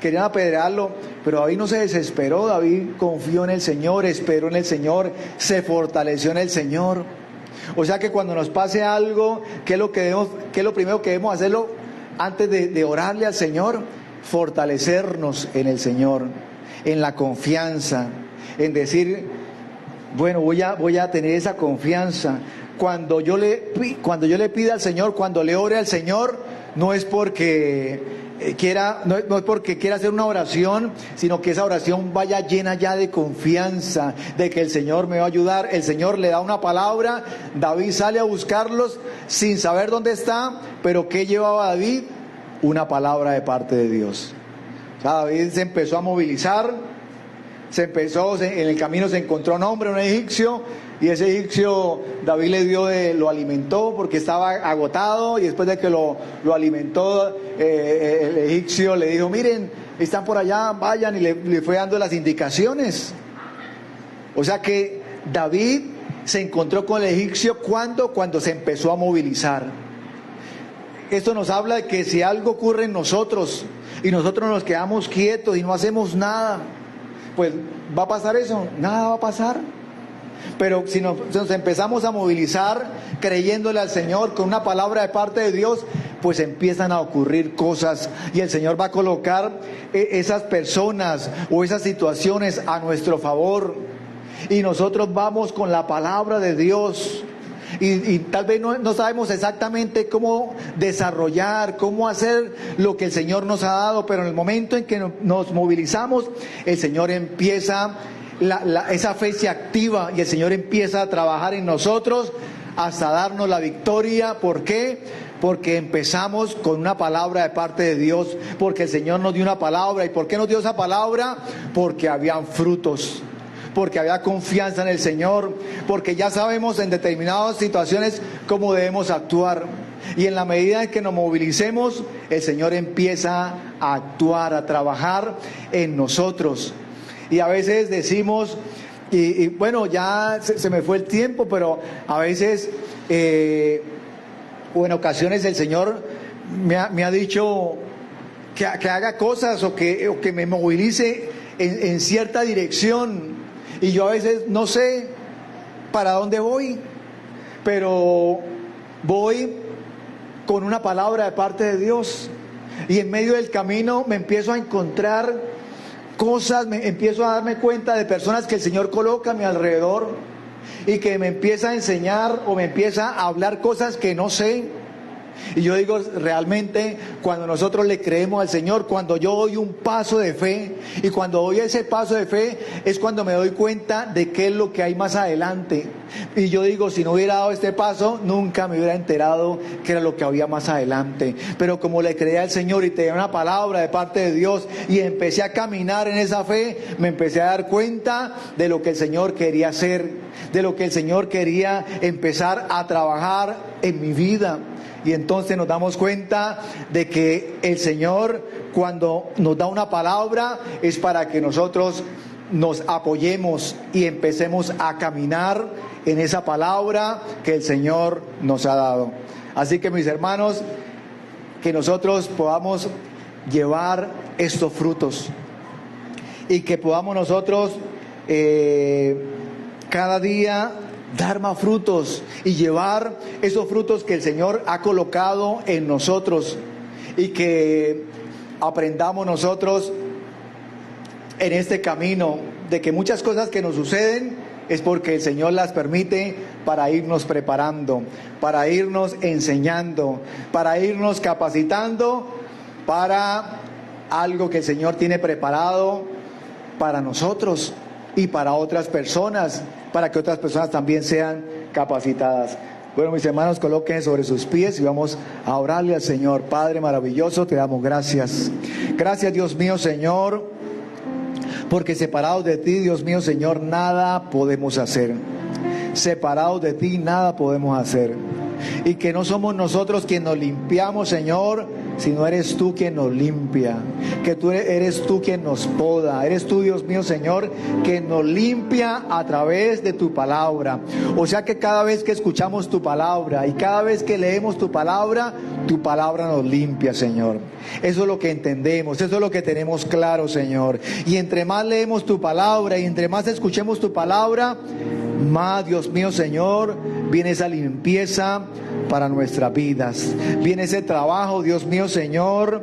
querían apedrearlo, pero David no se desesperó. David confió en el Señor, esperó en el Señor, se fortaleció en el Señor. O sea que cuando nos pase algo, ¿qué es lo primero que debemos hacerlo antes de orarle al Señor? Fortalecernos en el Señor, en la confianza, en decir, bueno, voy a tener esa confianza. Cuando yo le pida al Señor, cuando le ore al Señor, no es porque no es porque quiera hacer una oración, sino que esa oración vaya llena ya de confianza, de que el Señor me va a ayudar. El Señor le da una palabra, David sale a buscarlos sin saber dónde está, pero ¿qué llevaba David? Una palabra de parte de Dios. O sea, David se empezó a movilizar, en el camino se encontró un hombre, un egipcio, y ese egipcio David lo alimentó porque estaba agotado, y después de que lo alimentó, el egipcio le dijo, miren, están por allá, vayan, y le fue dando las indicaciones. O sea que David se encontró con el egipcio cuando se empezó a movilizar. Esto nos habla de que si algo ocurre en nosotros y nosotros nos quedamos quietos y no hacemos nada, pues ¿va a pasar eso? Nada va a pasar. Pero si nos empezamos a movilizar creyéndole al Señor con una palabra de parte de Dios, pues empiezan a ocurrir cosas y el Señor va a colocar esas personas o esas situaciones a nuestro favor, y nosotros vamos con la palabra de Dios. Y tal vez no sabemos exactamente cómo desarrollar, cómo hacer lo que el Señor nos ha dado, pero en el momento en que nos movilizamos, el Señor empieza, esa fe se activa y el Señor empieza a trabajar en nosotros hasta darnos la victoria. ¿Por qué? Porque empezamos con una palabra de parte de Dios, porque el Señor nos dio una palabra. ¿Y por qué nos dio esa palabra? Porque habían frutos, porque había confianza en el Señor, porque ya sabemos en determinadas situaciones cómo debemos actuar. Y en la medida en que nos movilicemos, el Señor empieza a actuar, a trabajar en nosotros. Y a veces decimos, y bueno, ya se me fue el tiempo, pero a veces, o en ocasiones el Señor me ha dicho que haga cosas o que me movilice en cierta dirección. Y yo a veces no sé para dónde voy, pero voy con una palabra de parte de Dios. Y en medio del camino me empiezo a encontrar cosas, me empiezo a darme cuenta de personas que el Señor coloca a mi alrededor y que me empieza a enseñar o me empieza a hablar cosas que no sé. Y yo digo, realmente, cuando nosotros le creemos al Señor, cuando yo doy un paso de fe, y cuando doy ese paso de fe, es cuando me doy cuenta de qué es lo que hay más adelante. Y yo digo, si no hubiera dado este paso, nunca me hubiera enterado que era lo que había más adelante. Pero como le creí al Señor y tenía una palabra de parte de Dios, y empecé a caminar en esa fe, me empecé a dar cuenta de lo que el Señor quería hacer, de lo que el Señor quería empezar a trabajar en mi vida. Y entonces nos damos cuenta de que el Señor, cuando nos da una palabra, es para que nosotros nos apoyemos y empecemos a caminar en esa palabra que el Señor nos ha dado. Así que, mis hermanos, que nosotros podamos llevar estos frutos y que podamos nosotros cada día dar más frutos y llevar esos frutos que el Señor ha colocado en nosotros, y que aprendamos nosotros en este camino de que muchas cosas que nos suceden es porque el Señor las permite para irnos preparando, para irnos enseñando, para irnos capacitando para algo que el Señor tiene preparado para nosotros y para otras personas, para que otras personas también sean capacitadas. Bueno, mis hermanos, colóquense sobre sus pies y vamos a orarle al Señor. Padre maravilloso, te damos gracias. Gracias, Dios mío, Señor, porque separados de ti, Dios mío, Señor, nada podemos hacer. Separados de ti, nada podemos hacer. Y que no somos nosotros quien nos limpiamos, Señor, sino eres tú quien nos limpia, que tú eres tú quien nos poda, eres tú, Dios mío, Señor, quien nos limpia a través de tu palabra. O sea que cada vez que escuchamos tu palabra y cada vez que leemos tu palabra nos limpia, Señor. Eso es lo que entendemos, eso es lo que tenemos claro, Señor. Y entre más leemos tu palabra y entre más escuchemos tu palabra, más, Dios mío, Señor, viene esa limpieza para nuestras vidas. Viene ese trabajo, Dios mío, Señor.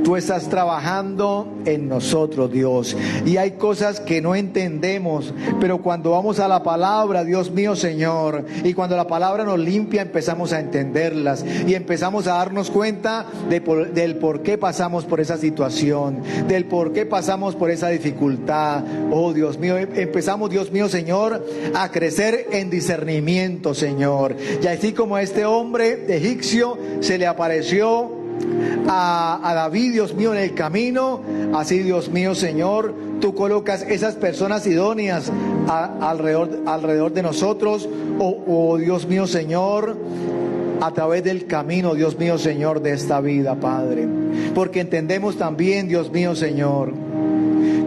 Tú estás trabajando en nosotros, Dios. Y hay cosas que no entendemos, pero cuando vamos a la palabra, Dios mío, Señor, y cuando la palabra nos limpia, empezamos a entenderlas y empezamos a darnos cuenta del por qué pasamos por esa situación, del por qué pasamos por esa dificultad. Oh, Dios mío, empezamos, Dios mío, Señor, a crecer en discernimiento, Señor. Y así como a este hombre egipcio se le apareció a David, Dios mío, en el camino, así, Dios mío, Señor, tú colocas esas personas idóneas alrededor de nosotros, oh Dios mío, Señor, a través del camino, Dios mío, Señor, de esta vida, Padre, porque entendemos también, Dios mío, Señor,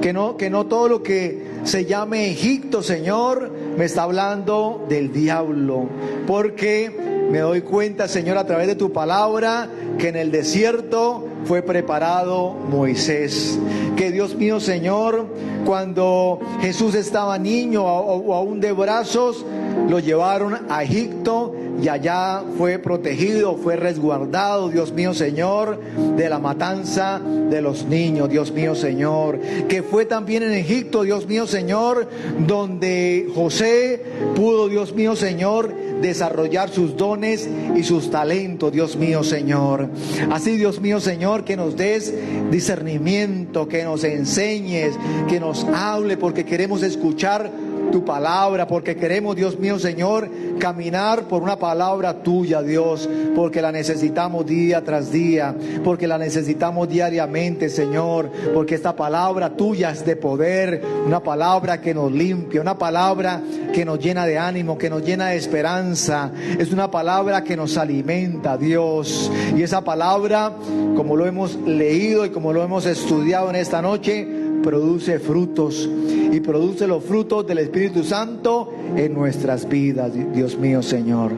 que no todo lo que se llame Egipto, Señor, me está hablando del diablo, porque me doy cuenta, Señor, a través de tu palabra, que en el desierto fue preparado Moisés. Que, Dios mío, Señor, cuando Jesús estaba niño o aún de brazos, lo llevaron a Egipto y allá fue protegido, fue resguardado, Dios mío, Señor, de la matanza de los niños, Dios mío, Señor. Que fue también en Egipto, Dios mío, Señor, donde José pudo, Dios mío, Señor, desarrollar sus dones y sus talentos, Dios mío, Señor. Así, Dios mío, Señor, que nos des discernimiento, que nos enseñes, que nos hable, porque queremos escuchar tu palabra, porque queremos, Dios mío, Señor, caminar por una palabra tuya, Dios, porque la necesitamos día tras día, porque la necesitamos diariamente, Señor, porque esta palabra tuya es de poder, una palabra que nos limpia, una palabra que nos llena de ánimo, que nos llena de esperanza, es una palabra que nos alimenta, Dios, y esa palabra, como lo hemos leído y como lo hemos estudiado en esta noche, produce frutos y produce los frutos del Espíritu Santo en nuestras vidas, Dios mío, Señor.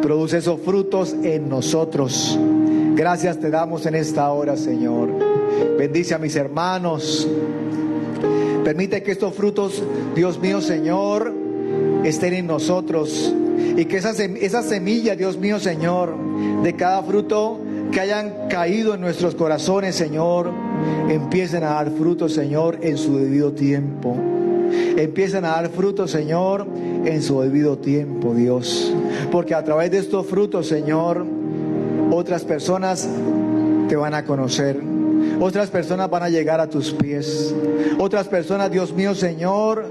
Produce esos frutos en nosotros. Gracias te damos en esta hora, Señor. Bendice a mis hermanos. Permite que estos frutos, Dios mío, Señor, estén en nosotros y que esa semilla, Dios mío, Señor, de cada fruto que hayan caído en nuestros corazones, Señor, empiecen a dar frutos, Señor, en su debido tiempo. Empiecen a dar frutos, Señor, en su debido tiempo, Dios. Porque a través de estos frutos, Señor, otras personas te van a conocer. Otras personas van a llegar a tus pies. Otras personas, Dios mío, Señor,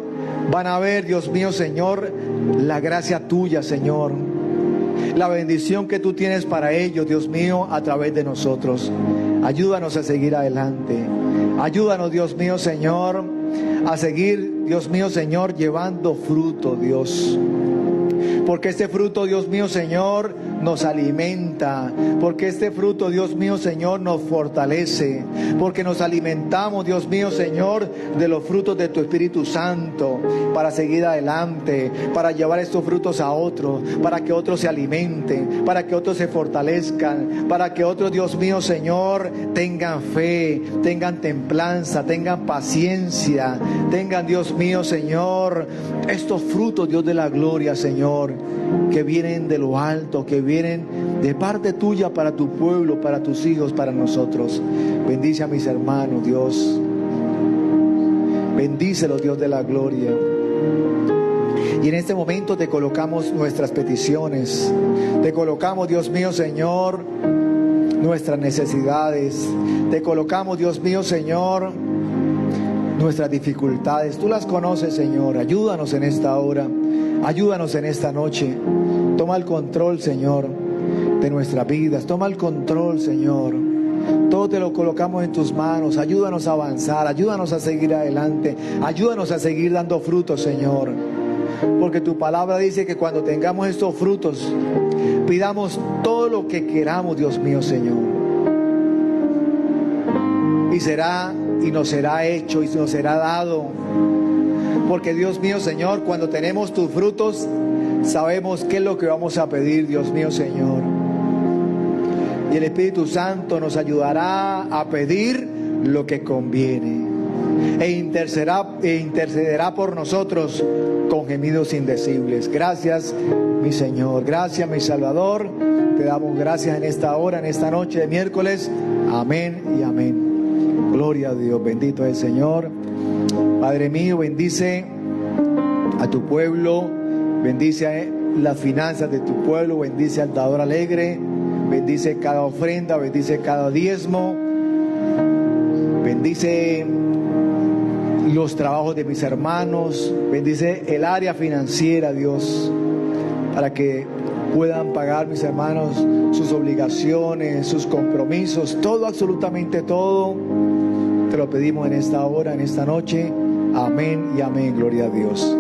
van a ver, Dios mío, Señor, la gracia tuya, Señor. La bendición que tú tienes para ellos, Dios mío, a través de nosotros. Ayúdanos a seguir adelante. Ayúdanos, Dios mío, Señor, a seguir, Dios mío, Señor, llevando fruto, Dios. Porque este fruto, Dios mío, Señor, nos alimenta. Porque este fruto, Dios mío, Señor, nos fortalece. Porque nos alimentamos, Dios mío, Señor, de los frutos de tu Espíritu Santo, para seguir adelante, para llevar estos frutos a otros, para que otros se alimenten, para que otros se fortalezcan, para que otros, Dios mío, Señor, tengan fe, tengan templanza, tengan paciencia, tengan, Dios mío, Señor, estos frutos, Dios de la gloria, Señor, que vienen de lo alto, que vienen de parte tuya para tu pueblo, para tus hijos, para nosotros. Bendice a mis hermanos, Dios. Bendícelos, Dios de la gloria. Y en este momento te colocamos nuestras peticiones. Te colocamos, Dios mío, Señor, nuestras necesidades. Te colocamos, Dios mío, Señor, nuestras dificultades. Tú las conoces, Señor. Ayúdanos en esta hora. Ayúdanos en esta noche. Toma el control, Señor, de nuestras vidas. Toma el control, Señor. Todo te lo colocamos en tus manos. Ayúdanos a avanzar. Ayúdanos a seguir adelante. Ayúdanos a seguir dando frutos, Señor. Porque tu palabra dice que cuando tengamos estos frutos, pidamos todo lo que queramos, Dios mío, Señor. Y nos será hecho y nos será dado. Porque, Dios mío, Señor, cuando tenemos tus frutos, sabemos qué es lo que vamos a pedir, Dios mío, Señor. Y el Espíritu Santo nos ayudará a pedir lo que conviene. E intercederá por nosotros con gemidos indecibles. Gracias, mi Señor. Gracias, mi Salvador. Te damos gracias en esta hora, en esta noche de miércoles. Amén y amén. Gloria a Dios. Bendito es el Señor. Padre mío, bendice a tu pueblo, bendice las finanzas de tu pueblo, bendice al dador alegre, bendice cada ofrenda, bendice cada diezmo, bendice los trabajos de mis hermanos, bendice el área financiera, Dios, para que puedan pagar mis hermanos sus obligaciones, sus compromisos, todo, absolutamente todo. Te lo pedimos en esta hora, en esta noche. Amén y amén. Gloria a Dios.